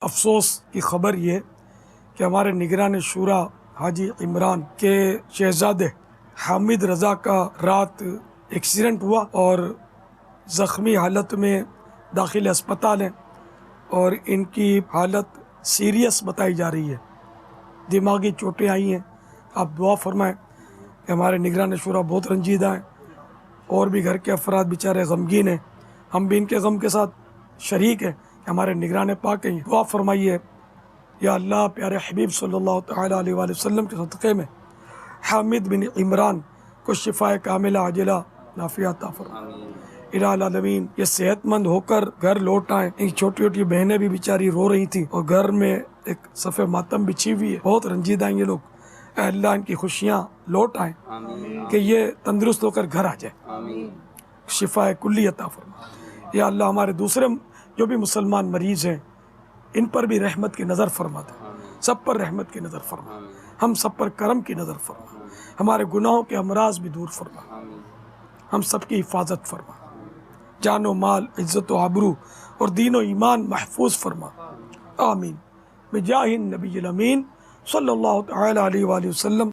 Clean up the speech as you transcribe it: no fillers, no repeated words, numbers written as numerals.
अफसोस की ख़बर ये कि हमारे निगरान शुरा हाजी इमरान के शहजादे हामिद रज़ा का रात एक्सीडेंट हुआ और ज़ख्मी हालत में दाखिल अस्पताल हैं और इनकी हालत सीरियस बताई जा रही है। दिमागी चोटें आई हैं। आप दुआ फरमाएं कि हमारे निगरान शुरा बहुत रंजीदा हैं और भी घर के अफराद बेचारे गमगीन हैं। हम भी इनके गम के साथ शरीक हैं कि हमारे निगरान पाक हैं। दुआ फरमाइए या अल्लाह प्यारे हबीब सल्लल्लाहु तआला अलैहि वसल्लम के सदक़े में हामिद बिन इमरान को शिफाए कामिला आजिला नाफिया अता फरमाए। इलाही आलमीन ये सेहतमंद होकर घर लौट आए। इनकी छोटी छोटी बहनें भी बेचारी रो रही थी और घर में एक सफ़े मातम बिछी हुई है। बहुत रंजीदा हैं ये लोग। अल्लाह इनकी खुशियाँ लौट आए कि ये तंदुरुस्त होकर घर आ जाए। शिफाए कुल्ली अता फरमा। या अल्लाह हमारे दूसरे जो भी मुसलमान मरीज़ हैं इन पर भी रहमत की नज़र फरमा दे। सब पर रहमत की नज़र फरमा। हम सब पर करम की नज़र फरमा। हमारे गुनाहों के अमराज भी दूर फरमा। हम सब की हिफाजत फरमा। जानो माल इज़्ज़त व आबरू और दीन व ईमान महफूज फरमा। आमीन। बिजाहिन नबील अमीन सल्लल्लाहु तआला अलैहि वसल्लम।